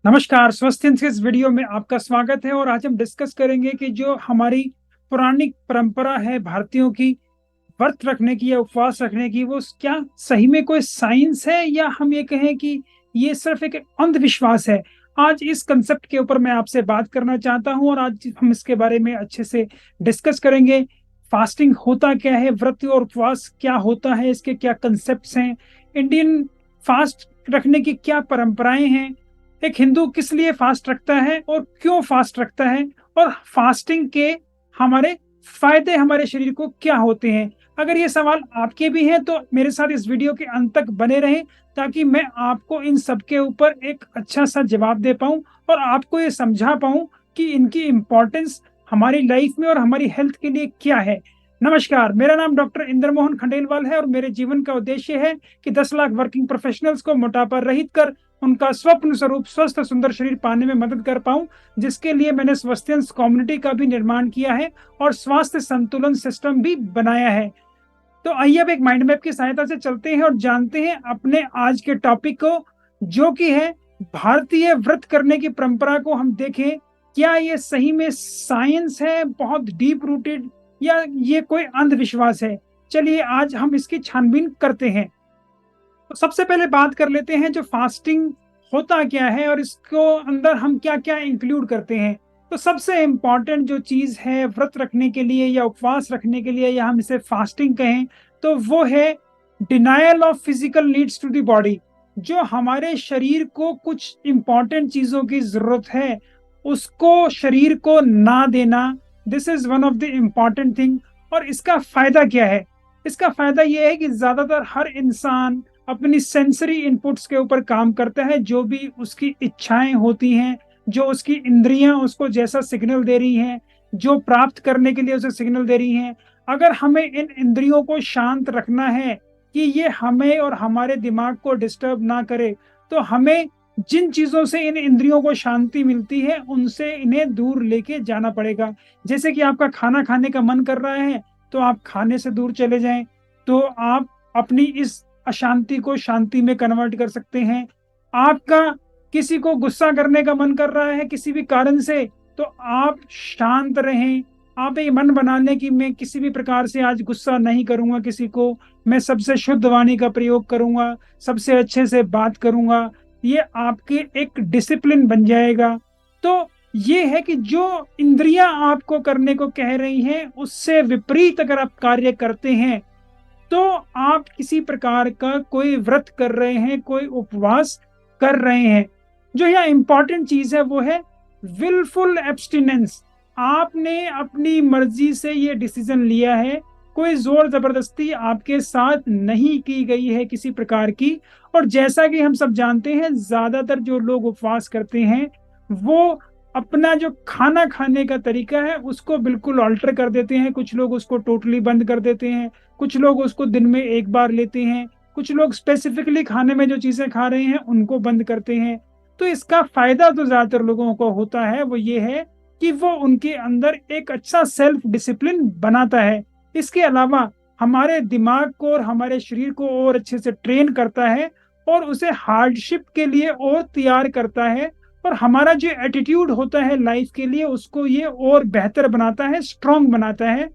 नमस्कार, स्वस्थ के इस वीडियो में आपका स्वागत है। और आज हम डिस्कस करेंगे कि जो हमारी पुरानी परंपरा है भारतीयों की, व्रत रखने की या उपवास रखने की, वो क्या सही में कोई साइंस है या हम ये कहें कि ये सिर्फ एक अंधविश्वास है। आज इस कंसेप्ट के ऊपर मैं आपसे बात करना चाहता हूं और आज हम इसके बारे में अच्छे से डिस्कस करेंगे। फास्टिंग होता क्या है, व्रत और उपवास क्या होता है, इसके क्या कंसेप्ट्स हैं, इंडियन फास्ट रखने की क्या परंपराएं हैं, एक हिंदू किस लिए फास्ट रखता है और क्यों फास्ट रखता है, और फास्टिंग के हमारे फायदे हमारे शरीर को क्या होते हैं। अगर ये सवाल आपके भी हैं तो मेरे साथ इस वीडियो के अंत तक बने रहें, ताकि मैं आपको इन सब के ऊपर एक अच्छा सा जवाब दे पाऊं और आपको ये समझा पाऊं कि इनकी इम्पोर्टेंस हमारी लाइफ में और हमारी हेल्थ के लिए क्या है। नमस्कार, मेरा नाम डॉक्टर इंद्र मोहन खंडेलवाल है और मेरे जीवन का उद्देश्य है कि 10 लाख वर्किंग प्रोफेशनल्स को मोटापा रहित कर उनका स्वप्न स्वरूप स्वस्थ सुंदर शरीर पाने में मदद कर पाऊं, जिसके लिए मैंने स्वस्थ्यंस कम्युनिटी का भी निर्माण किया है और स्वास्थ्य संतुलन सिस्टम भी बनाया है। तो आइए अब एक माइंड मैप की सहायता से चलते हैं और जानते हैं अपने आज के टॉपिक को, जो कि है भारतीय व्रत करने की परंपरा को हम देखें। क्या ये सही में साइंस है, बहुत डीप रूटेड, या ये कोई अंधविश्वास है। चलिए आज हम इसकी छानबीन करते हैं। तो सबसे पहले बात कर लेते हैं जो फास्टिंग होता क्या है और इसको अंदर हम क्या क्या इंक्लूड करते हैं। तो सबसे इम्पॉर्टेंट जो चीज है व्रत रखने के लिए या उपवास रखने के लिए, या हम इसे फास्टिंग कहें, तो वो है denial of physical needs to the body. जो हमारे शरीर को कुछ इंपॉर्टेंट चीजों की जरूरत है, उसको शरीर को ना देना, this is one of the important thing. और इसका फायदा क्या है? इसका फायदा यह है कि ज्यादातर हर इंसान अपनी सेंसरी इनपुट्स के ऊपर काम करता है। जो भी उसकी इच्छाएं होती हैं, जो उसकी इंद्रियां उसको जैसा सिग्नल दे रही हैं, जो प्राप्त करने के लिए उसे सिग्नल दे रही हैं, अगर हमें इन इंद्रियों को शांत रखना है कि ये हमें और हमारे दिमाग को डिस्टर्ब ना करे, तो हमें जिन चीजों से इन इंद्रियों को शांति मिलती है उनसे इन्हें दूर लेके जाना पड़ेगा। जैसे कि आपका खाना खाने का मन कर रहा है, तो आप खाने से दूर चले जाएं, तो आप अपनी इस अशांति को शांति में कन्वर्ट कर सकते हैं। आपका किसी को गुस्सा करने का मन कर रहा है किसी भी कारण से, तो आप शांत रहें। आप ये मन बना लें कि मैं किसी भी प्रकार से आज गुस्सा नहीं करूंगा किसी को, मैं सबसे शुद्ध वाणी का प्रयोग करूंगा, सबसे अच्छे से बात करूंगा। ये आपके एक डिसिप्लिन बन जाएगा। तो ये है कि जो इंद्रियां आपको करने को कह रही हैं उससे विपरीत अगर आप कार्य करते हैं, तो आप किसी प्रकार का कोई व्रत कर रहे हैं, कोई उपवास कर रहे हैं। जो यहाँ इंपॉर्टेंट चीज है वो है विलफुल एब्स्टिनेंस। आपने अपनी मर्जी से ये डिसीजन लिया है, कोई जोर जबरदस्ती आपके साथ नहीं की गई है किसी प्रकार की। और जैसा कि हम सब जानते हैं, ज्यादातर जो लोग उपवास करते हैं वो अपना जो खाना खाने का तरीका है उसको बिल्कुल ऑल्टर कर देते हैं। कुछ लोग उसको टोटली बंद कर देते हैं, कुछ लोग उसको दिन में एक बार लेते हैं, कुछ लोग स्पेसिफिकली खाने में जो चीजें खा रहे हैं उनको बंद करते हैं। तो इसका फायदा तो ज्यादातर लोगों को होता है, वो ये है कि वो उनके अंदर एक अच्छा सेल्फ डिसिप्लिन बनाता है। इसके अलावा हमारे दिमाग को और हमारे शरीर को और अच्छे से ट्रेन करता है और उसे हार्डशिप के लिए और तैयार करता है। और हमारा जो एटीट्यूड होता है लाइफ के लिए उसको ये और बेहतर बनाता है, स्ट्रांग बनाता है।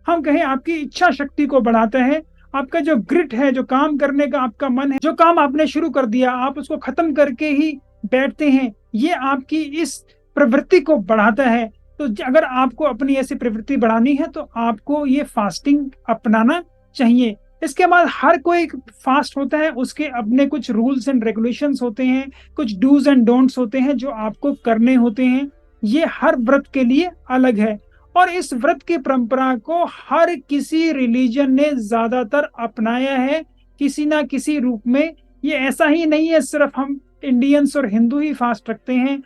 हम कहें आपकी इच्छा शक्ति को बढ़ाता है। आपका जो ग्रिट है, जो काम करने का आपका मन है, जो काम आपने शुरू कर दिया आप उसको खत्म करके ही बैठते हैं, ये आपकी इस प्रवृत्ति को बढ़ाता है। तो अगर आपको अपनी ऐसी प्रवृत्ति बढ़ानी है तो आपको ये फास्टिंग अपनाना चाहिए। इसके बाद हर कोई फास्ट होता है, उसके अपने कुछ रूल्स एंड रेगुलेशंस होते हैं, कुछ डूज एंड डोंट्स होते हैं जो आपको करने होते हैं। ये हर व्रत के लिए अलग है और इस व्रत की परंपरा को हर किसी रिलीजन ने ज्यादातर अपनाया है किसी ना किसी रूप में। ये ऐसा ही नहीं है सिर्फ हम इंडियंस और हिंदू ही फास्ट रखते हैं,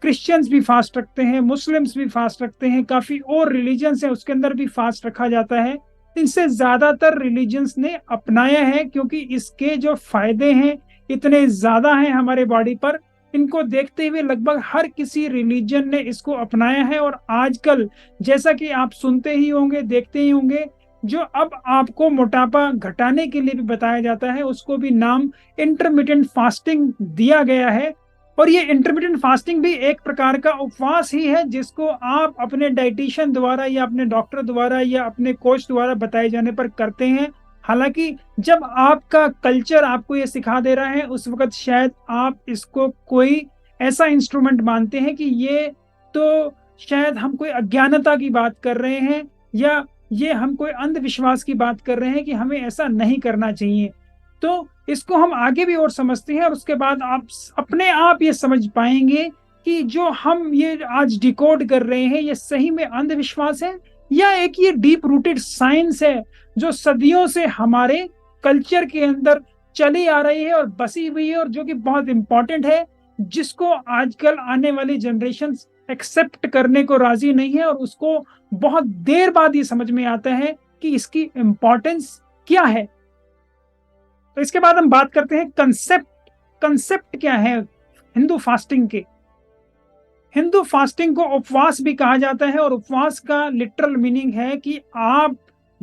क्रिश्चियंस भी फास्ट रखते हैं, मुस्लिम्स भी फास्ट रखते हैं, काफी और रिलीजन्स है उसके अंदर भी फास्ट रखा जाता है। इनसे ज्यादातर रिलीजन्स ने अपनाया है क्योंकि इसके जो फायदे हैं इतने ज्यादा हैं हमारे बॉडी पर। इनको देखते हुए लगभग हर किसी रिलीजन ने इसको अपनाया है। और आजकल जैसा कि आप सुनते ही होंगे, देखते ही होंगे, जो अब आपको मोटापा घटाने के लिए भी बताया जाता है उसको भी नाम इंटरमिटेंट फास्टिंग दिया गया है। और ये इंटरमिटेंट फास्टिंग भी एक प्रकार का उपवास ही है, जिसको आप अपने डाइटिशियन द्वारा या अपने डॉक्टर द्वारा या अपने कोच द्वारा बताए जाने पर करते हैं। हालांकि जब आपका कल्चर आपको ये सिखा दे रहा है, उस वक्त शायद आप इसको कोई ऐसा इंस्ट्रूमेंट मानते हैं कि ये तो शायद हम कोई अज्ञानता की बात कर रहे हैं, या ये हम कोई अंधविश्वास की बात कर रहे हैं कि हमें ऐसा नहीं करना चाहिए। तो इसको हम आगे भी और समझते हैं, और उसके बाद आप अपने आप ये समझ पाएंगे कि जो हम ये आज डिकोड कर रहे हैं, ये सही में अंधविश्वास है या एक ये डीप रूटेड साइंस है, जो सदियों से हमारे कल्चर के अंदर चली आ रही है और बसी हुई है, और जो कि बहुत इंपॉर्टेंट है, जिसको आजकल आने वाली जनरेशन एक्सेप्ट करने को राजी नहीं है, और उसको बहुत देर बाद ये समझ में आता है कि इसकी इंपॉर्टेंस क्या है। तो इसके बाद हम बात करते हैं कंसेप्ट। कंसेप्ट क्या है हिंदू फास्टिंग के? हिंदू फास्टिंग को उपवास भी कहा जाता है, और उपवास का लिटरल मीनिंग है कि आप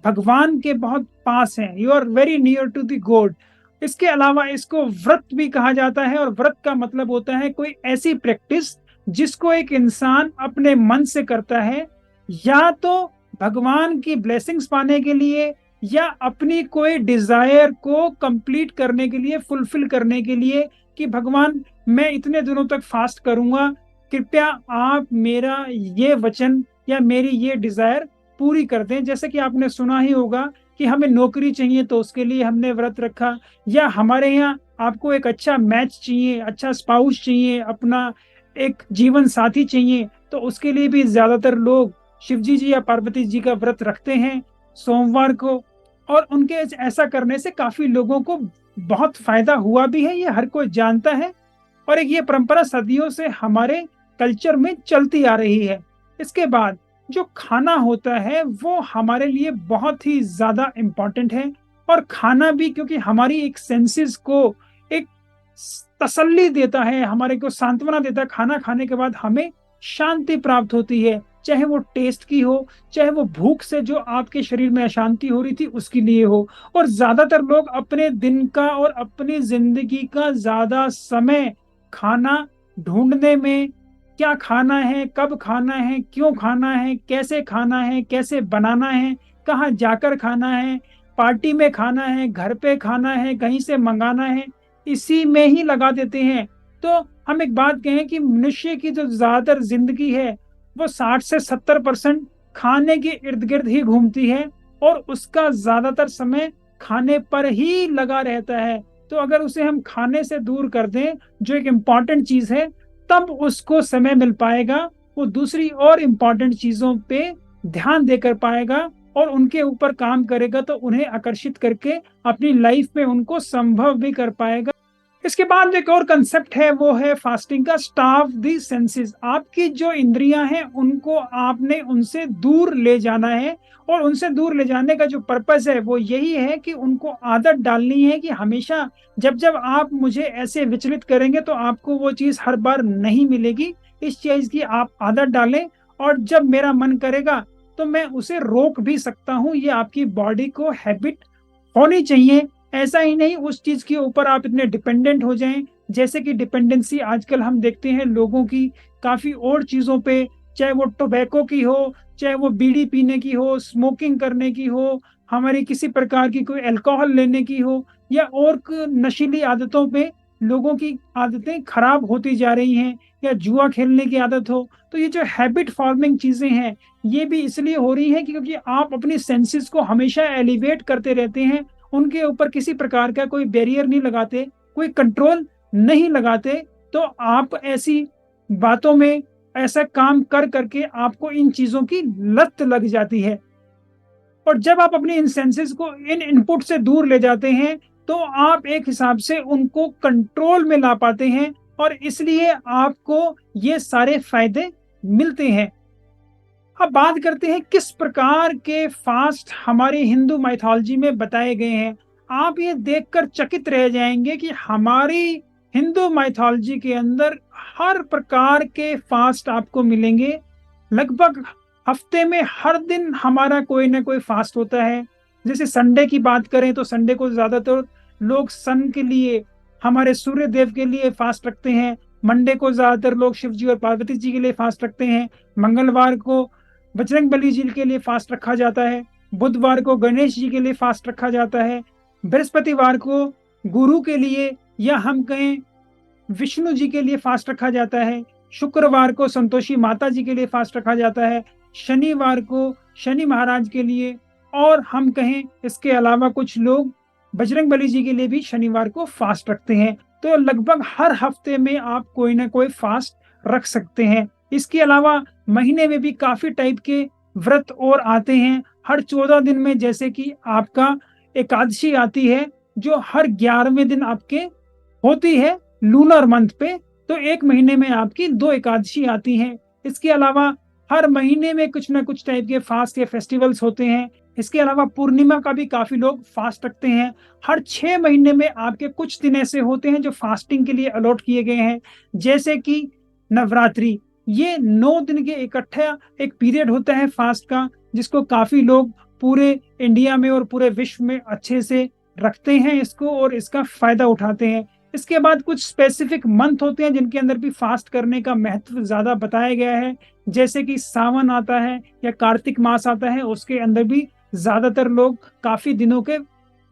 भगवान के बहुत पास हैं, you are very near to the god. इसके अलावा इसको व्रत भी कहा जाता है, और व्रत का मतलब होता है कोई ऐसी प्रैक्टिस जिसको एक इंसान अपने मन से करता है, या तो भगवान की ब्लेसिंग्स पाने के लिए, या अपनी कोई डिजायर को कंप्लीट करने के लिए, फुलफिल करने के लिए, कि भगवान मैं इतने दिनों तक फास्ट करूंगा, कृपया आप मेरा ये वचन या मेरी ये डिजायर पूरी कर दें। जैसे कि आपने सुना ही होगा कि हमें नौकरी चाहिए तो उसके लिए हमने व्रत रखा, या हमारे यहाँ आपको एक अच्छा मैच चाहिए, अच्छा स्पाउस चाहिए, अपना एक जीवन साथी चाहिए, तो उसके लिए भी ज्यादातर लोग शिवजी जी या पार्वती जी का व्रत रखते हैं सोमवार को। और उनके ऐसा करने से काफी लोगों को बहुत फायदा हुआ भी है, ये हर कोई जानता है, और एक ये परंपरा सदियों से हमारे कल्चर में चलती आ रही है। इसके बाद जो खाना होता है वो हमारे लिए बहुत ही ज्यादा इम्पोर्टेंट है, और खाना भी क्योंकि हमारी एक सेंसेस को एक तसल्ली देता है, हमारे को सांत्वना देता है। खाना खाने के बाद हमें शांति प्राप्त होती है, चाहे वो टेस्ट की हो, चाहे वो भूख से जो आपके शरीर में अशांति हो रही थी उसके लिए हो। और ज्यादातर लोग अपने दिन का और अपनी जिंदगी का ज्यादा समय खाना ढूंढने में, क्या खाना है, कब खाना है, क्यों खाना है, कैसे खाना है, कैसे बनाना है, कहाँ जाकर खाना है, पार्टी में खाना है, घर पे खाना है, कहीं से मंगाना है, इसी में ही लगा देते हैं। तो हम एक बात कहें कि मनुष्य की जो ज्यादातर जिंदगी है वो 60 से 70% खाने के इर्द गिर्द ही घूमती है, और उसका ज्यादातर समय खाने पर ही लगा रहता है। तो अगर उसे हम खाने से दूर कर दें, जो एक इम्पॉर्टेंट चीज है, तब उसको समय मिल पाएगा, वो दूसरी और इम्पॉर्टेंट चीजों पे ध्यान देकर पाएगा, और उनके ऊपर काम करेगा, तो उन्हें आकर्षित करके अपनी लाइफ में उनको संभव भी कर पाएगा। इसके बाद एक और कंसेप्ट है, वो है फास्टिंग का स्टार्व दी सेंसेस। आपकी जो इंद्रियां हैं उनको आपने उनसे दूर ले जाना है, और उनसे दूर ले जाने का जो पर्पस है वो यही है कि उनको आदत डालनी है कि हमेशा जब जब आप मुझे ऐसे विचलित करेंगे तो आपको वो चीज हर बार नहीं मिलेगी। इस चीज की आप आदत डालें, और जब मेरा मन करेगा तो मैं उसे रोक भी सकता हूँ। ये आपकी बॉडी को हैबिट होनी चाहिए। ऐसा ही नहीं उस चीज के ऊपर आप इतने डिपेंडेंट हो जाएं, जैसे कि डिपेंडेंसी आजकल हम देखते हैं लोगों की काफी और चीजों पे, चाहे वो टोबैको की हो, चाहे वो बीड़ी पीने की हो, स्मोकिंग करने की हो, हमारी किसी प्रकार की कोई अल्कोहल लेने की हो, या और नशीली आदतों पे लोगों की आदतें खराब होती जा रही हैं, या जुआ खेलने की आदत हो। तो ये जो हैबिट फॉर्मिंग चीजें हैं, ये भी इसलिए हो रही है क्योंकि आप अपनी सेंसेस को हमेशा एलिवेट करते रहते हैं, उनके ऊपर किसी प्रकार का कोई बैरियर नहीं लगाते, कोई कंट्रोल नहीं लगाते। तो आप ऐसी बातों में ऐसा काम कर करके आपको इन चीजों की लत लग जाती है, और जब आप अपने इन सेंसेस को इन इनपुट से दूर ले जाते हैं तो आप एक हिसाब से उनको कंट्रोल में ला पाते हैं, और इसलिए आपको ये सारे फायदे मिलते हैं। अब बात करते हैं किस प्रकार के फास्ट हमारे हिंदू माइथोलॉजी में बताए गए हैं। आप ये देखकर चकित रह जाएंगे कि हमारी हिंदू माइथोलॉजी के अंदर हर प्रकार के फास्ट आपको मिलेंगे। लगभग हफ्ते में हर दिन हमारा कोई ना कोई फास्ट होता है। जैसे संडे की बात करें तो संडे को ज्यादातर लोग सन के लिए, हमारे सूर्य देव के लिए फास्ट रखते हैं। मंडे को ज्यादातर लोग शिव जी और पार्वती जी के लिए फास्ट रखते हैं। मंगलवार को बजरंग बली जी के लिए फास्ट रखा जाता है। बुधवार को गणेश जी के लिए फास्ट रखा जाता है। बृहस्पतिवार को गुरु के लिए या हम कहें विष्णु जी के लिए फास्ट रखा जाता है। शुक्रवार को संतोषी माता जी के लिए फास्ट रखा जाता है। शनिवार को शनि महाराज के लिए, और हम कहें इसके अलावा कुछ लोग बजरंग बली जी के लिए भी शनिवार को फास्ट रखते हैं। तो लगभग हर हफ्ते में आप कोई ना कोई फास्ट रख सकते हैं। इसके अलावा महीने में भी काफी टाइप के व्रत और आते हैं। हर 14 दिन में जैसे कि आपका एकादशी आती है जो हर 11वें दिन आपके होती है लूनर मंथ पे, तो एक महीने में आपकी 2 एकादशी आती हैं। इसके अलावा हर महीने में कुछ ना कुछ टाइप के फास्ट या फेस्टिवल्स होते हैं। इसके अलावा पूर्णिमा का भी काफी लोग फास्ट रखते हैं। हर 6 महीने में आपके कुछ दिन ऐसे होते हैं जो फास्टिंग के लिए अलॉट किए गए हैं, जैसे कि नवरात्रि। ये 9 दिन के इकट्ठा एक पीरियड होता है फास्ट का, जिसको काफी लोग पूरे इंडिया में और पूरे विश्व में अच्छे से रखते हैं इसको और इसका फायदा उठाते हैं। इसके बाद कुछ स्पेसिफिक मंथ होते हैं जिनके अंदर भी फास्ट करने का महत्व ज्यादा बताया गया है, जैसे कि सावन आता है या कार्तिक मास आता है, उसके अंदर भी ज्यादातर लोग काफी दिनों के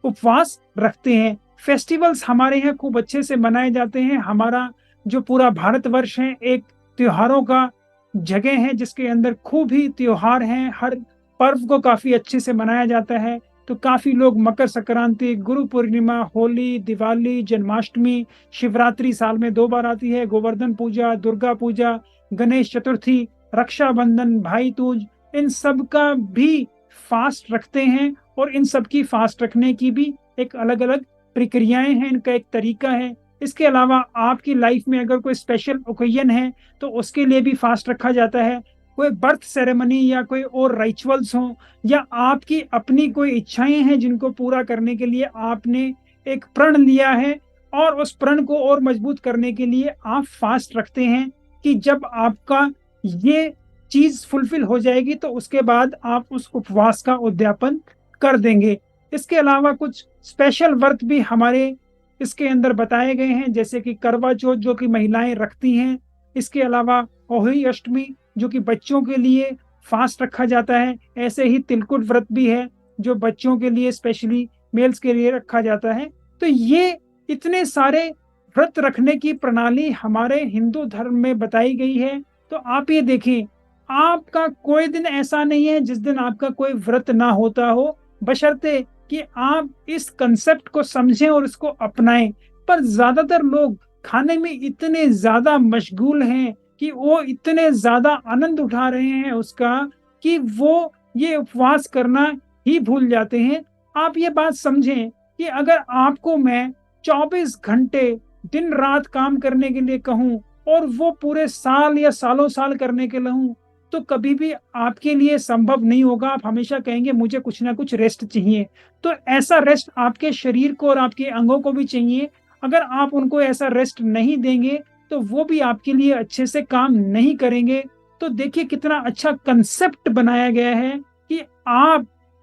उपवास रखते हैं। फेस्टिवल्स हमारे यहाँ खूब अच्छे से मनाए जाते हैं। हमारा जो पूरा भारतवर्ष है एक त्योहारों का जगह है, जिसके अंदर खूब ही त्योहार हैं। हर पर्व को काफी अच्छे से मनाया जाता है। तो काफी लोग मकर संक्रांति, गुरु पूर्णिमा, होली, दिवाली, जन्माष्टमी, शिवरात्रि साल में 2 बार आती है, गोवर्धन पूजा, दुर्गा पूजा, गणेश चतुर्थी, रक्षाबंधन, भाई दूज, इन सब का भी फास्ट रखते हैं। और इन सब की फास्ट रखने की भी एक अलग अलग प्रक्रियाएं हैं, इनका एक तरीका है। इसके अलावा आपकी लाइफ में अगर कोई स्पेशल ओकेजन है तो उसके लिए भी फास्ट रखा जाता है। कोई बर्थ सेरेमनी या कोई और रिचुअल्स हो, या आपकी अपनी कोई इच्छाएं हैं जिनको पूरा करने के लिए आपने एक प्रण लिया है और उस प्रण को और मजबूत करने के लिए आप फास्ट रखते हैं, कि जब आपका ये चीज फुलफिल हो जाएगी तो उसके बाद आप उस उपवास का उद्यापन कर देंगे। इसके अलावा कुछ स्पेशल व्रत भी हमारे इसके अंदर बताए गए हैं, जैसे कि करवा चौथ जो कि महिलाएं रखती हैं। इसके अलावा होली अष्टमी जो कि बच्चों के लिए फास्ट रखा जाता है। ऐसे ही तिलकुट व्रत भी है जो बच्चों के लिए स्पेशली मेल्स के लिए रखा जाता है। तो ये इतने सारे व्रत रखने की प्रणाली हमारे हिंदू धर्म में बताई गई है। तो आप ये देखें, आपका कोई दिन ऐसा नहीं है जिस दिन आपका कोई व्रत ना होता हो, बशर्ते कि आप इस कंसेप्ट को समझें और इसको अपनाएं। पर ज्यादातर लोग खाने में इतने ज्यादा मशगूल हैं कि वो इतने ज्यादा आनंद उठा रहे हैं उसका, कि वो ये उपवास करना ही भूल जाते हैं। आप ये बात समझें कि अगर आपको मैं 24 घंटे दिन रात काम करने के लिए कहूं और वो पूरे साल या सालों साल करने के लिए हूं, तो कभी भी आपके लिए संभव नहीं होगा। आप हमेशा कहेंगे मुझे कुछ ना कुछ रेस्ट चाहिए। तो ऐसा रेस्ट आपके शरीर को और आपके अंगों को भी चाहिए। अगर आप उनको ऐसा रेस्ट नहीं देंगे तो वो भी आपके लिए अच्छे से काम नहीं करेंगे। तो देखिए कितना अच्छा कंसेप्ट बनाया गया है कि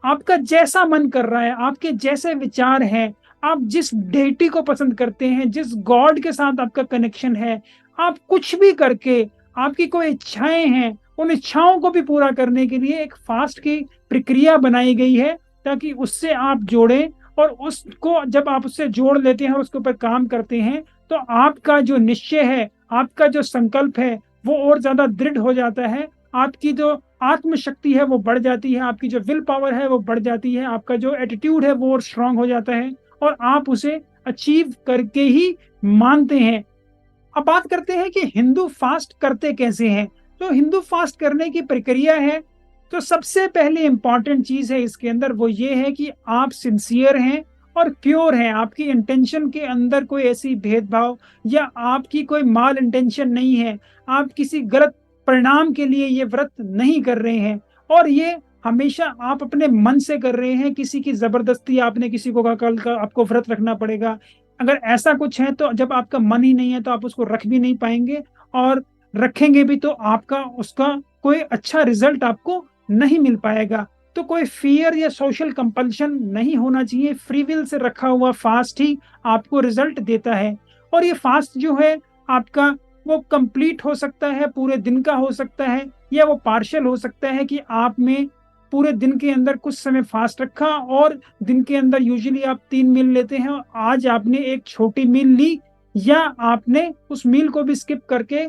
आपका जैसा मन कर रहा है, आपके जैसे विचार हैं, आप जिस डेटी को पसंद करते हैं, जिस गॉड के साथ आपका कनेक्शन है, आप कुछ भी करके, आपकी कोई इच्छाएं हैं, उन इच्छाओं को भी पूरा करने के लिए एक फास्ट की प्रक्रिया बनाई गई है, ताकि उससे आप जोड़ें। और उसको जब आप उससे जोड़ लेते हैं और उसके ऊपर काम करते हैं तो आपका जो निश्चय है, आपका जो संकल्प है वो और ज्यादा दृढ़ हो जाता है। आपकी जो आत्मशक्ति है वो बढ़ जाती है, आपकी जो विल पावर है वो बढ़ जाती है, आपका जो एटीट्यूड है वो और स्ट्रांग हो जाता है और आप उसे अचीव करके ही मानते हैं। अब बात करते हैं कि हिंदू फास्ट करते कैसे हैं। तो हिंदू फास्ट करने की प्रक्रिया है, तो सबसे पहले इंपॉर्टेंट चीज है इसके अंदर वो ये है कि आप सिंसियर हैं और प्योर हैं। आपकी इंटेंशन के अंदर कोई ऐसी भेदभाव या आपकी कोई माल इंटेंशन नहीं है। आप किसी गलत परिणाम के लिए ये व्रत नहीं कर रहे हैं और ये हमेशा आप अपने मन से कर रहे हैं। किसी की जबरदस्ती आपने किसी को कहा कल का आपको व्रत रखना पड़ेगा, अगर ऐसा कुछ है तो जब आपका मन ही नहीं है तो आप उसको रख भी नहीं पाएंगे, और रखेंगे भी तो आपका उसका कोई अच्छा रिजल्ट आपको नहीं मिल पाएगा। तो कोई फियर या सोशल कंपल्शन नहीं होना चाहिए। फ्री विल से रखा हुआ फास्ट ही आपको रिजल्ट देता है। और ये फास्ट जो है आपका, वो कंप्लीट हो सकता है, पूरे दिन का हो सकता है, या वो पार्शियल हो सकता है कि आप में पूरे दिन के अंदर कुछ समय फास्ट रखा और दिन के अंदर यूजुअली आप 3 मील लेते हैं, आज आपने एक छोटी मील ली, या आपने उस मील को भी स्किप करके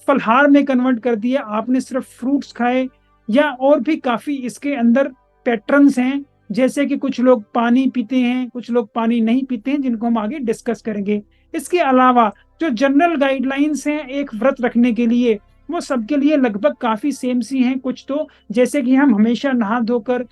फलहार में कन्वर्ट कर दिया, आपने सिर्फ फ्रूट्स खाए, या और भी काफी इसके अंदर पैटर्न्स हैं, जैसे कि कुछ लोग पानी पीते हैं, कुछ लोग पानी नहीं पीते हैं, जिनको हम आगे डिस्कस करेंगे। इसके अलावा जो जनरल गाइडलाइंस हैं एक व्रत रखने के लिए, वो सबके लिए लगभग काफी सेम सी हैं। कुछ तो जैसे कि हम हमेशा नहा धोकर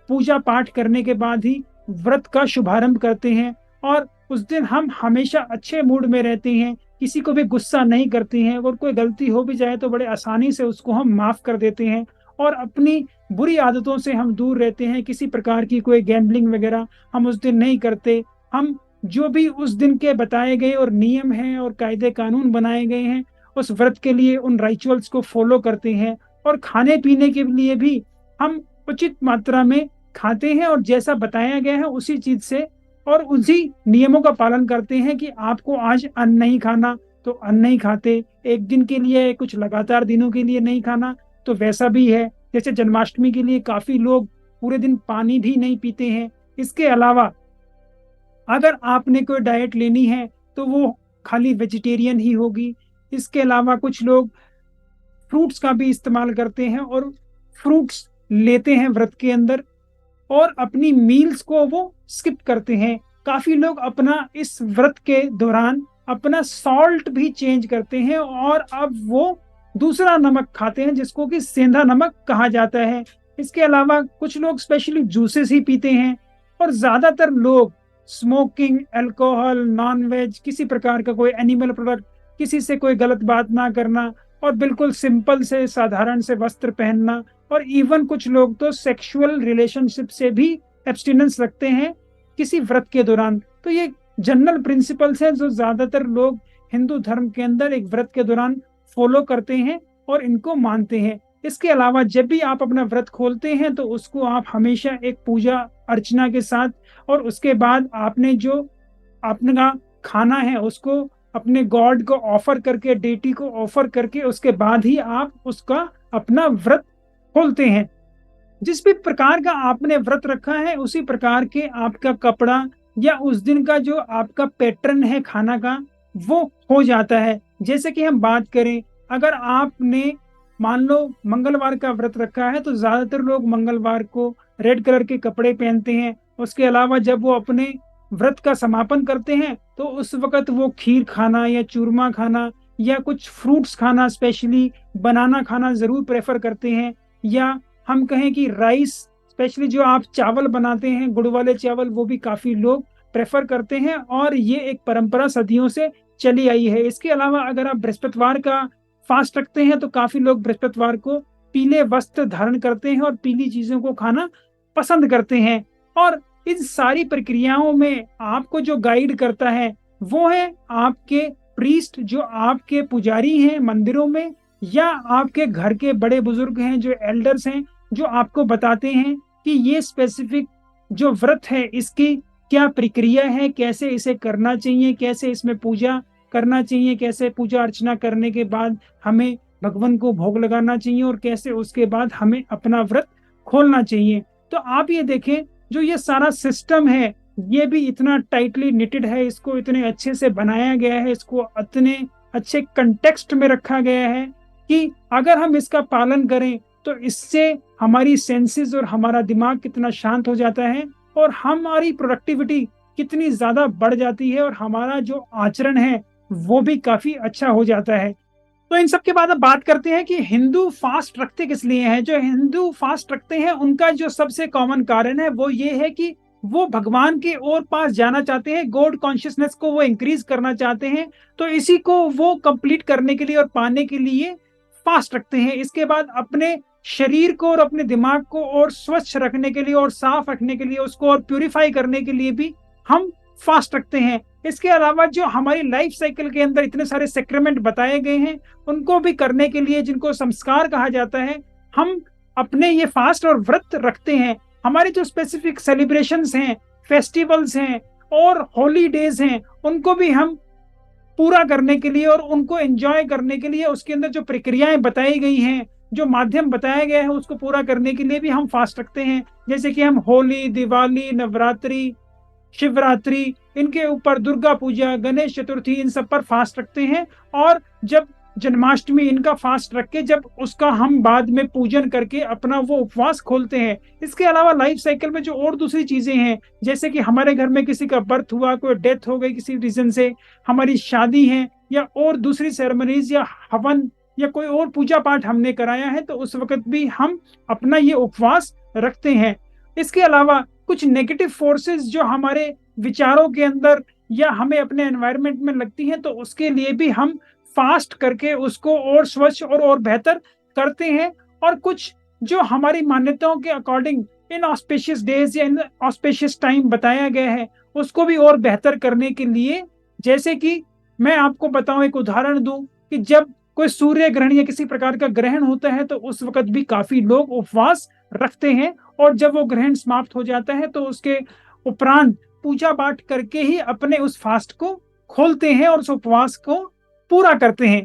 पूजा पाठ करने के बाद ही व्रत का शुभारंभ करते हैं, और उस दिन हम हमेशा अच्छे मूड में रहते हैं, किसी को भी गुस्सा नहीं करते हैं, और कोई गलती हो भी जाए तो बड़े आसानी से उसको हम माफ कर देते हैं, और अपनी बुरी आदतों से हम दूर रहते हैं। किसी प्रकार की कोई गैम्बलिंग वगैरह हम उस दिन नहीं करते। हम जो भी उस दिन के बताए गए और नियम हैं और कायदे कानून बनाए गए हैं उस व्रत के लिए, उन रिचुअल्स को फॉलो करते हैं, और खाने पीने के लिए भी हम उचित मात्रा में खाते हैं, और जैसा बताया गया है उसी चीज से और उसी नियमों का पालन करते हैं कि आपको आज अन्न नहीं खाना तो अन्न नहीं खाते, एक दिन के लिए, कुछ लगातार दिनों के लिए नहीं खाना तो वैसा भी है। जैसे जन्माष्टमी के लिए काफी लोग पूरे दिन पानी भी नहीं पीते हैं। इसके अलावा अगर आपने कोई डाइट लेनी है तो वो खाली वेजिटेरियन ही होगी। इसके अलावा कुछ लोग फ्रूट्स का भी इस्तेमाल करते हैं और फ्रूट्स लेते हैं व्रत के अंदर, और अपनी मील्स को वो स्किप करते हैं। काफी लोग अपना इस व्रत के दौरान अपना सॉल्ट भी चेंज करते हैं, और अब वो दूसरा नमक खाते हैं जिसको कि सेंधा नमक कहा जाता है। इसके अलावा कुछ लोग स्पेशली जूसेस ही पीते हैं, और ज्यादातर लोग स्मोकिंग, अल्कोहल, नॉन वेज, किसी प्रकार का कोई एनिमल प्रोडक्ट, किसी से कोई गलत बात ना करना, और बिल्कुल सिंपल से साधारण से वस्त्र पहनना, और इवन कुछ लोग तो सेक्सुअल रिलेशनशिप से भी एब्स्टिनेंस रखते हैं किसी व्रत के दौरान। तो ये जनरल प्रिंसिपल्स हैं जो ज्यादातर लोग हिंदू धर्म के अंदर एक व्रत के दौरान फॉलो करते हैं और इनको मानते हैं। इसके अलावा जब भी आप अपना व्रत खोलते हैं तो उसको आप हमेशा एक पूजा अर्चना के साथ, और उसके बाद आपने जो अपना खाना है उसको अपने गॉड को ऑफर करके, डेटी को ऑफर करके, उसके बाद ही आप उसका अपना व्रत खोलते हैं। जिस भी प्रकार का आपने व्रत रखा है उसी प्रकार के आपका कपड़ा या उस दिन का जो आपका पैटर्न है खाना का वो हो जाता है। जैसे कि हम बात करें, अगर आपने मान लो मंगलवार का व्रत रखा है तो ज्यादातर लोग मंगलवार को रेड कलर के कपड़े पहनते हैं। उसके अलावा जब वो अपने व्रत का समापन करते हैं तो उस वक्त वो खीर खाना या चूरमा खाना या कुछ फ्रूट्स खाना, स्पेशली बनाना खाना जरूर प्रेफर करते हैं। या हम कहें कि राइस, स्पेशली जो आप चावल बनाते हैं गुड़ वाले चावल, वो भी काफी लोग प्रेफर करते हैं, और ये एक परंपरा सदियों से चली आई है। इसके अलावा अगर आप बृहस्पतिवार का फास्ट रखते हैं तो काफी लोग बृहस्पतिवार को पीले वस्त्र धारण करते हैं और पीली चीजों को खाना पसंद करते हैं। और इन सारी प्रक्रियाओं में आपको जो गाइड करता है वो है आपके प्रीस्ट, जो आपके पुजारी हैं मंदिरों में, या आपके घर के बड़े बुजुर्ग हैं जो एल्डर्स हैं, जो आपको बताते हैं कि ये स्पेसिफिक जो व्रत है इसकी क्या प्रक्रिया है, कैसे इसे करना चाहिए, कैसे इसमें पूजा करना चाहिए, कैसे पूजा अर्चना करने के बाद हमें भगवान को भोग लगाना चाहिए, और कैसे उसके बाद हमें अपना व्रत खोलना चाहिए। तो आप ये देखें, जो ये सारा सिस्टम है ये भी इतना टाइटली निटेड है, इसको इतने अच्छे से बनाया गया है, इसको इतने अच्छे कंटेक्स्ट में रखा गया है कि अगर हम इसका पालन करें तो इससे हमारी सेंसेस और हमारा दिमाग कितना शांत हो जाता है, और हमारी प्रोडक्टिविटी कितनी ज्यादा बढ़ जाती है, और हमारा जो आचरण है वो भी काफी अच्छा हो जाता है। तो इन सब के बाद अब बात करते हैं कि हिंदू फास्ट रखते किस लिए हैं। जो हिंदू फास्ट रखते हैं उनका जो सबसे कॉमन कारण है वो ये है कि वो भगवान के और पास जाना चाहते हैं, गॉड कॉन्शियसनेस को वो इंक्रीज करना चाहते हैं। तो इसी को वो कंप्लीट करने के लिए और पाने के लिए फास्ट रखते हैं। इसके बाद अपने शरीर को और अपने दिमाग को और स्वच्छ रखने के लिए और साफ रखने के लिए, उसको और प्यूरिफाई करने के लिए भी हम फास्ट रखते हैं। इसके अलावा जो हमारी लाइफ साइकिल के अंदर इतने सारे सेक्रेमेंट बताए गए हैं उनको भी करने के लिए, जिनको संस्कार कहा जाता है, हम अपने ये फास्ट और व्रत रखते हैं। हमारे जो स्पेसिफिक सेलिब्रेशंस हैं, फेस्टिवल्स हैं और हॉलीडेज हैं, उनको भी हम पूरा करने के लिए और उनको एंजॉय करने के लिए, उसके अंदर जो प्रक्रियाएं बताई गई हैं, जो माध्यम बताया गया है, उसको पूरा करने के लिए भी हम फास्ट रखते हैं। जैसे कि हम होली, दिवाली, नवरात्रि, शिवरात्रि, इनके ऊपर दुर्गा पूजा, गणेश चतुर्थी, इन सब पर फास्ट रखते हैं। और जब जन्माष्टमी, इनका फास्ट रख के जब उसका हम बाद में पूजन करके अपना वो उपवास खोलते हैं। इसके अलावा लाइफ साइकिल में जो और दूसरी चीजें हैं, जैसे कि हमारे घर में किसी का बर्थ हुआ, कोई डेथ हो गई किसी रीजन से, हमारी शादी है, या और दूसरी सेरेमनीज या हवन या कोई और पूजा पाठ हमने कराया है, तो उस वक्त भी हम अपना ये उपवास रखते हैं। इसके अलावा कुछ नेगेटिव फोर्सेस जो हमारे विचारों के अंदर या हमें अपने एनवायरनमेंट में लगती हैं, तो उसके लिए भी हम फास्ट करके उसको और स्वच्छ और बेहतर करते हैं। और कुछ जो हमारी मान्यताओं के अकॉर्डिंग इन ऑस्पिशियस डेज या इन ऑस्पिशियस टाइम बताया गया है, उसको भी और बेहतर करने के लिए, जैसे कि मैं आपको बताऊं, एक उदाहरण दूं कि जब कोई सूर्य ग्रहण या किसी प्रकार का ग्रहण होता है, तो उस वक्त भी काफी लोग उपवास रखते हैं। और जब वो ग्रहण समाप्त हो जाता है, तो उसके उपरांत पूजा पाठ करके ही अपने उस फास्ट को खोलते हैं और उस उपवास को पूरा करते हैं।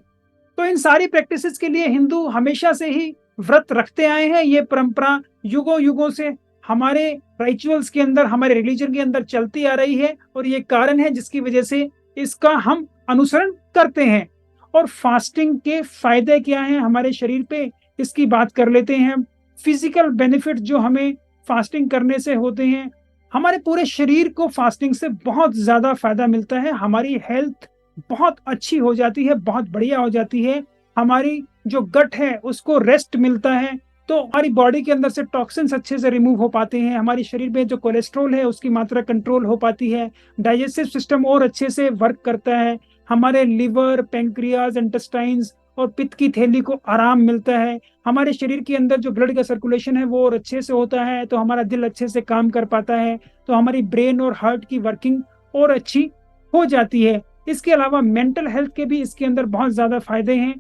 तो इन सारी प्रैक्टिसेस के लिए हिंदू हमेशा से ही व्रत रखते आए हैं। ये परंपरा युगों युगों से हमारे रिचुअल्स के अंदर, हमारे रिलीजन के अंदर चलती आ रही है, और ये कारण है जिसकी वजह से इसका हम अनुसरण करते हैं। और फास्टिंग के फायदे क्या हैं हमारे शरीर पे, इसकी बात कर लेते हैं। फिजिकल बेनिफिट जो हमें फास्टिंग करने से होते हैं, हमारे पूरे शरीर को फास्टिंग से बहुत ज्यादा फायदा मिलता है। हमारी हेल्थ बहुत अच्छी हो जाती है, बहुत बढ़िया हो जाती है। हमारी जो गट है उसको रेस्ट मिलता है, तो हमारी बॉडी के अंदर से टॉक्सिन्स अच्छे से रिमूव हो पाते हैं। हमारी शरीर में जो कोलेस्ट्रॉल है उसकी मात्रा कंट्रोल हो पाती है। डाइजेस्टिव सिस्टम और अच्छे से वर्क करता है। हमारे लिवर, पेंक्रियाज, इंटेस्टाइन्स और पित्त की थैली को आराम मिलता है। हमारे शरीर के अंदर जो ब्लड का सर्कुलेशन है वो और अच्छे से होता है, तो हमारा दिल अच्छे से काम कर पाता है, तो हमारी ब्रेन और हार्ट की वर्किंग और अच्छी हो जाती है। इसके अलावा मेंटल हेल्थ के भी इसके अंदर बहुत ज्यादा फायदे हैं।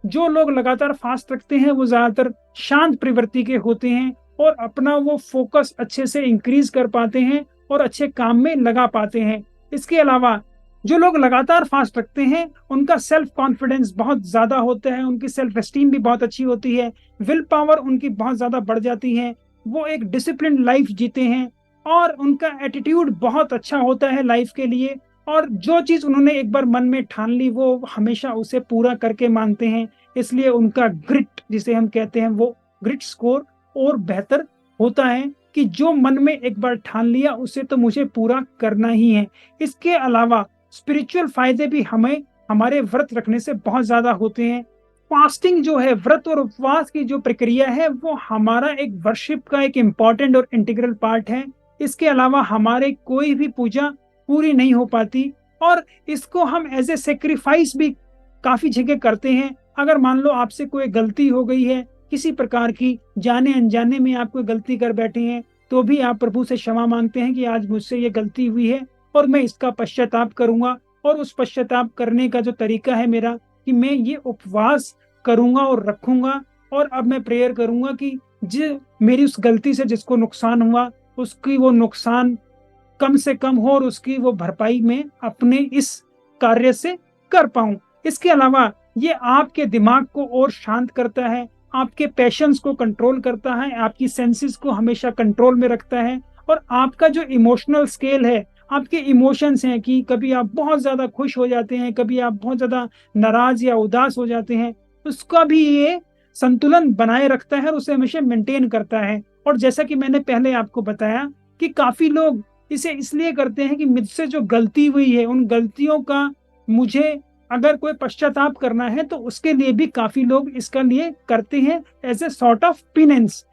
जो लोग लगातार फास्ट रखते हैं वो ज्यादातर शांत प्रवृत्ति के होते हैं, और अपना वो फोकस अच्छे से इंक्रीज कर पाते हैं और अच्छे काम में लगा पाते हैं। इसके अलावा जो लोग लगातार फास्ट रखते हैं उनका सेल्फ कॉन्फिडेंस बहुत ज्यादा होता है, उनकी सेल्फ एस्टीम भी बहुत अच्छी होती है, विल पावर उनकी बहुत ज्यादा बढ़ जाती है, वो एक डिसिप्लिन लाइफ जीते हैं, और उनका एटीट्यूड बहुत अच्छा होता है लाइफ के लिए। और जो चीज उन्होंने एक बार मन में ठान ली वो हमेशा उसे पूरा करके मानते हैं। इसलिए उनका ग्रिट, जिसे हम कहते हैं, वो ग्रिट स्कोर और बेहतर होता है कि जो मन में एक बार ठान लिया उसे तो मुझे पूरा करना ही है। इसके अलावा स्पिरिचुअल फायदे भी हमें हमारे व्रत रखने से बहुत ज्यादा होते हैं। फास्टिंग जो है, व्रत और उपवास की जो प्रक्रिया है, वो हमारा एक वर्शिप का एक इम्पॉर्टेंट और इंटीग्रल पार्ट है। इसके अलावा हमारे कोई भी पूजा पूरी नहीं हो पाती, और इसको हम एज ए सेक्रीफाइस भी काफी जगह करते हैं। अगर मान लो आपसे कोई गलती हो गई है किसी प्रकार की, जाने अनजाने में आप कोई गलती कर बैठे हैं, तो भी आप प्रभु से क्षमा मांगते हैं कि आज मुझसे ये गलती हुई है और मैं इसका पश्चाताप करूंगा। और उस पश्चाताप करने का जो तरीका है मेरा, कि मैं ये उपवास करूंगा और रखूंगा, और अब मैं प्रेयर करूंगा कि जो मेरी उस गलती से जिसको नुकसान हुआ उसकी वो नुकसान कम से कम हो, और उसकी वो भरपाई मैं अपने इस कार्य से कर पाऊं। इसके अलावा ये आपके दिमाग को और शांत करता है, आपके पैशंस को कंट्रोल करता है, आपकी सेंसेस को हमेशा कंट्रोल में रखता है, और आपका जो इमोशनल स्केल है, आपके इमोशंस हैं कि कभी आप बहुत ज्यादा खुश हो जाते हैं, कभी आप बहुत ज्यादा नाराज या उदास हो जाते हैं, उसका भी ये संतुलन बनाए रखता है और उसे हमेशा मेंटेन करता है। और जैसा कि मैंने पहले आपको बताया कि काफी लोग इसे इसलिए करते हैं कि मुझसे जो गलती हुई है उन गलतियों का मुझे अगर कोई पश्चाताप करना है, तो उसके लिए भी काफी लोग इसका लिए करते हैं as a sort of penance.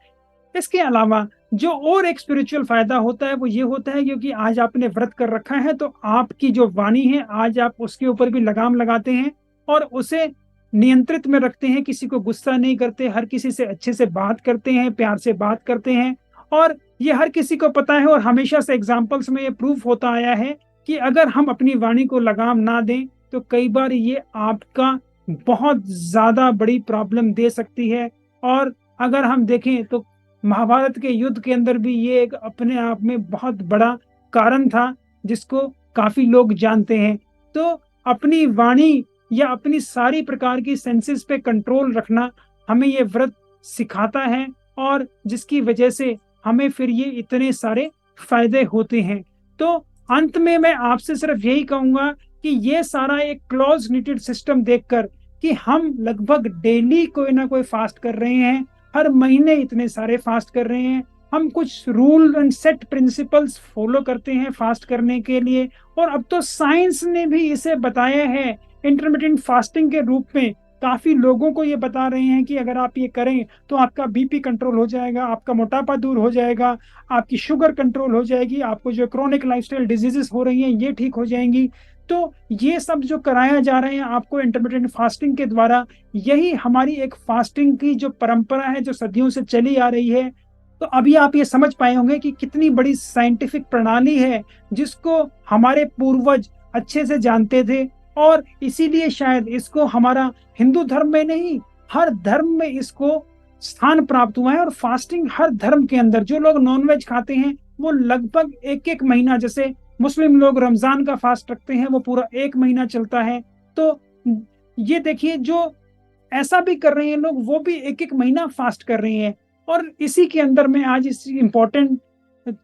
इसके अलावा जो और एक स्पिरिचुअल फायदा होता है वो ये होता है, क्योंकि आज आपने व्रत कर रखा है तो आपकी जो वाणी है आज आप उसके ऊपर भी लगाम लगाते हैं और उसे नियंत्रित में रखते हैं, किसी को गुस्सा नहीं करते, हर किसी से अच्छे से बात करते हैं, प्यार से बात करते हैं। और ये हर किसी को पता है, और हमेशा से एग्जाम्पल्स में ये प्रूफ होता आया है कि अगर हम अपनी वाणी को लगाम ना दें तो कई बार ये आपका बहुत ज्यादा बड़ी प्रॉब्लम दे सकती है। और अगर हम देखें तो महाभारत के युद्ध के अंदर भी ये एक अपने आप में बहुत बड़ा कारण था जिसको काफी लोग जानते हैं। तो अपनी वाणी या अपनी सारी प्रकार की सेंसेस पे कंट्रोल रखना हमें ये व्रत सिखाता है, और जिसकी वजह से हमें फिर ये इतने सारे फायदे होते हैं। तो अंत में मैं आपसे सिर्फ यही कहूंगा कि ये सारा एक क्लोज निटेड सिस्टम देखकर कि हम लगभग डेली कोई ना कोई फास्ट कर रहे हैं, हर महीने इतने सारे फास्ट कर रहे हैं, हम कुछ rule and set principles follow करते हैं फास्ट करने के लिए, और अब तो साइंस ने भी इसे बताया है इंटरमिटेंट फास्टिंग के रूप में। काफी लोगों को ये बता रहे हैं कि अगर आप ये करें तो आपका बीपी कंट्रोल हो जाएगा, आपका मोटापा दूर हो जाएगा, आपकी शुगर कंट्रोल हो जाएगी, आपको जो क्रोनिक लाइफस्टाइल डिजीजेस हो रही हैं ये ठीक हो जाएंगी। तो ये सब जो कराया जा रहे हैं आपको इंटरमिटेंट फास्टिंग के द्वारा, यही हमारी एक फास्टिंग की जो परंपरा है जो सदियों से चली आ रही है। तो अभी आप ये समझ पाए होंगे कि कितनी बड़ी साइंटिफिक प्रणाली है जिसको हमारे पूर्वज अच्छे से जानते थे, और इसीलिए शायद इसको हमारा हिंदू धर्म में नहीं, हर धर्म में इसको स्थान प्राप्त हुआ है। और फास्टिंग हर धर्म के अंदर, जो लोग नॉनवेज खाते हैं वो लगभग एक एक महीना, जैसे मुस्लिम लोग रमजान का फास्ट रखते हैं वो पूरा एक महीना चलता है। तो ये देखिए, जो ऐसा भी कर रहे हैं लोग वो भी एक एक महीना फास्ट कर रहे हैं। और इसी के अंदर मैं आज इस इम्पोर्टेंट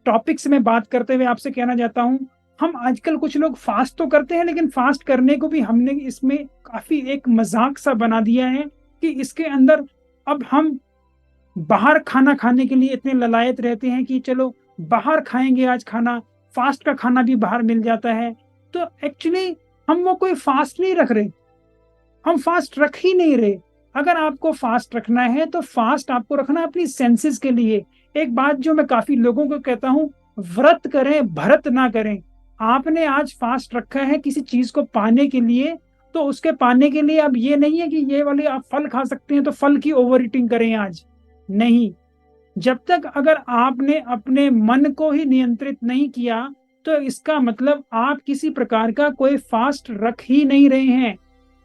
टॉपिक्स में बात करते हुए आपसे कहना चाहता हूँ, हम आजकल कुछ लोग फास्ट तो करते हैं लेकिन फास्ट करने को भी हमने इसमें काफी एक मजाक सा बना दिया है कि इसके अंदर अब हम बाहर खाना खाने के लिए इतने ललायत रहते हैं कि चलो बाहर खाएंगे आज खाना, फास्ट का खाना भी बाहर मिल जाता है। तो एक्चुअली हम वो कोई फास्ट नहीं रख रहे, हम फास्ट रख ही नहीं रहे। अगर आपको फास्ट रखना है तो फास्ट आपको रखना है अपनी सेंसेस के लिए। एक बात जो मैं काफी लोगों को कहता हूँ, व्रत करें भरत ना करें। आपने आज फास्ट रखा है किसी चीज को पाने के लिए, तो उसके पाने के लिए अब ये नहीं है कि ये वाले आप फल खा सकते हैं तो फल की ओवर ईटिंग करें आज, नहीं। जब तक अगर आपने अपने मन को ही नियंत्रित नहीं किया तो इसका मतलब आप किसी प्रकार का कोई फास्ट रख ही नहीं रहे हैं।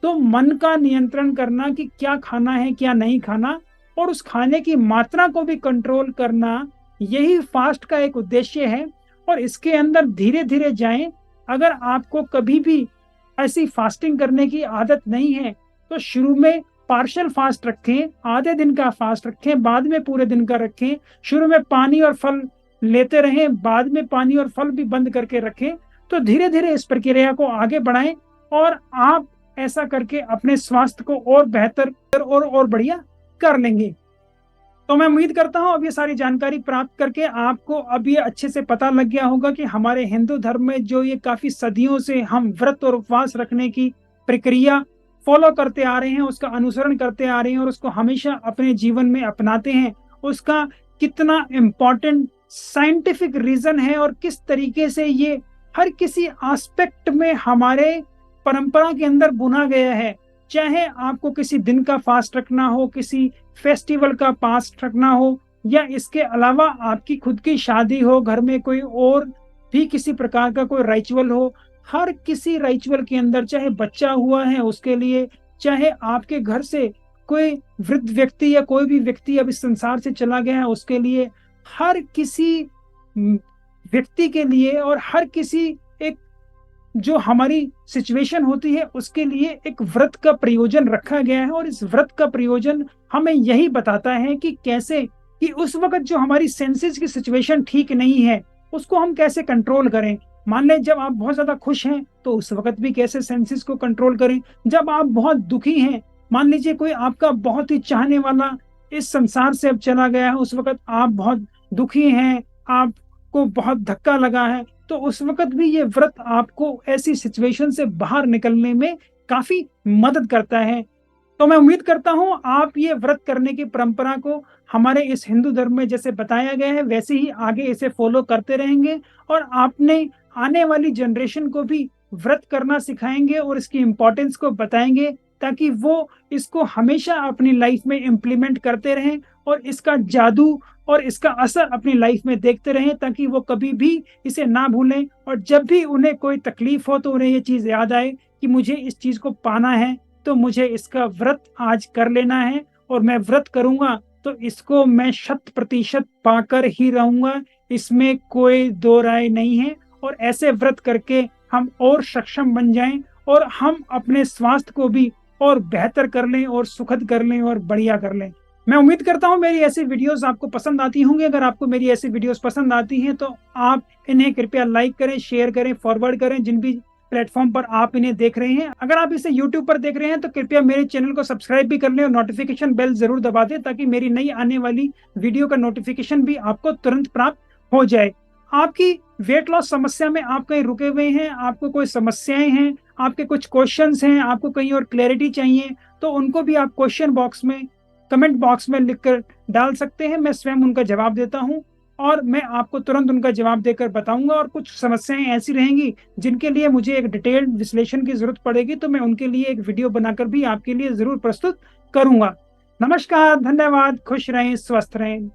तो मन का नियंत्रण करना कि क्या खाना है क्या नहीं खाना, और उस खाने की मात्रा को भी कंट्रोल करना, यही फास्ट का एक उद्देश्य है। और इसके अंदर धीरे धीरे जाएं। अगर आपको कभी भी ऐसी फास्टिंग करने की आदत नहीं है तो शुरू में पार्शियल फास्ट रखें, आधे दिन का फास्ट रखें, बाद में पूरे दिन का रखें। शुरू में पानी और फल लेते रहें, बाद में पानी और फल भी बंद करके रखें। तो धीरे धीरे इस प्रक्रिया को आगे बढ़ाएं, और आप ऐसा करके अपने स्वास्थ्य को और बेहतर और बढ़िया कर लेंगे। तो मैं उम्मीद करता हूं अब ये सारी जानकारी प्राप्त करके आपको अब ये अच्छे से पता लग गया होगा कि हमारे हिंदू धर्म में जो ये काफी सदियों से हम व्रत और उपवास रखने की प्रक्रिया फॉलो करते आ रहे हैं, उसका अनुसरण करते आ रहे हैं और उसको हमेशा अपने जीवन में अपनाते हैं, उसका कितना इम्पोर्टेंट साइंटिफिक रीजन है और किस तरीके से ये हर किसी एस्पेक्ट में हमारे परंपरा के अंदर बुना गया है। चाहे आपको किसी दिन का फास्ट रखना हो, किसी फेस्टिवल का फास्ट रखना हो, या इसके अलावा आपकी खुद की शादी हो, घर में कोई और भी किसी प्रकार का कोई रिचुअल हो, हर किसी रिचुअल के अंदर, चाहे बच्चा हुआ है उसके लिए, चाहे आपके घर से कोई वृद्ध व्यक्ति या कोई भी व्यक्ति अब इस संसार से चला गया है उसके लिए, हर किसी व्यक्ति के लिए और हर किसी एक जो हमारी सिचुएशन होती है उसके लिए एक व्रत का प्रयोजन रखा गया है। और इस व्रत का प्रयोजन हमें यही बताता है कि कैसे कि उस वक्त जो हमारी सेंसेस की सिचुएशन ठीक नहीं है उसको हम कैसे कंट्रोल करें। मान लें जब आप बहुत ज्यादा खुश हैं तो उस वक्त भी कैसे सेंसेस को कंट्रोल करें। जब आप बहुत दुखी हैं, मान लीजिए कोई आपका बहुत ही चाहने वाला इस संसार से अब चला गया है, उस वक्त आप बहुत दुखी हैं, आपको बहुत धक्का लगा है, तो उस वक्त भी ये व्रत आपको ऐसी सिचुएशन से बाहर निकलने में काफी मदद करता है। तो मैं उम्मीद करता हूं आप ये व्रत करने की परंपरा को हमारे इस हिंदू धर्म में जैसे बताया गया है वैसे ही आगे इसे फॉलो करते रहेंगे, और आपने आने वाली जनरेशन को भी व्रत करना सिखाएंगे और इसकी इम्पोर्टेंस को बताएंगे, ताकि वो इसको हमेशा अपनी लाइफ में इम्प्लीमेंट करते रहें और इसका जादू और इसका असर अपनी लाइफ में देखते रहें, ताकि वो कभी भी इसे ना भूलें। और जब भी उन्हें कोई तकलीफ हो तो उन्हें ये चीज याद आए कि मुझे इस चीज को पाना है तो मुझे इसका व्रत आज कर लेना है, और मैं व्रत करूंगा तो इसको मैं 100% पाकर ही रहूंगा, इसमें कोई दो राय नहीं है। और ऐसे व्रत करके हम और सक्षम बन जाएं और हम अपने स्वास्थ्य को भी और बेहतर कर लें और सुखद कर लें और बढ़िया कर लें। मैं उम्मीद करता हूं मेरी ऐसी वीडियोस आपको पसंद आती होंगी। अगर आपको मेरी ऐसी वीडियोस पसंद आती हैं तो आप इन्हें कृपया लाइक करें, शेयर करें, फॉरवर्ड करें जिन भी प्लेटफॉर्म पर आप इन्हें देख रहे हैं। अगर आप इसे यूट्यूब पर देख रहे हैं तो कृपया मेरे चैनल को सब्सक्राइब भी कर लें और नोटिफिकेशन बेल जरूर दबा दें ताकि मेरी नई आने वाली वीडियो का नोटिफिकेशन भी आपको तुरंत प्राप्त हो जाए। आपकी वेट लॉस समस्या में आप कहीं रुके हुए हैं, आपको कोई समस्याएं हैं, आपके कुछ क्वेश्चंस हैं, आपको कहीं और क्लैरिटी चाहिए, तो उनको भी आप क्वेश्चन बॉक्स में, कमेंट बॉक्स में लिखकर डाल सकते हैं। मैं स्वयं उनका जवाब देता हूं और मैं आपको तुरंत उनका जवाब देकर बताऊंगा। और कुछ समस्याएं ऐसी रहेंगी जिनके लिए मुझे एक डिटेल्ड विश्लेषण की जरूरत पड़ेगी तो मैं उनके लिए एक वीडियो बनाकर भी आपके लिए जरूर प्रस्तुत करूंगा। नमस्कार, धन्यवाद, खुश रहें, स्वस्थ रहें।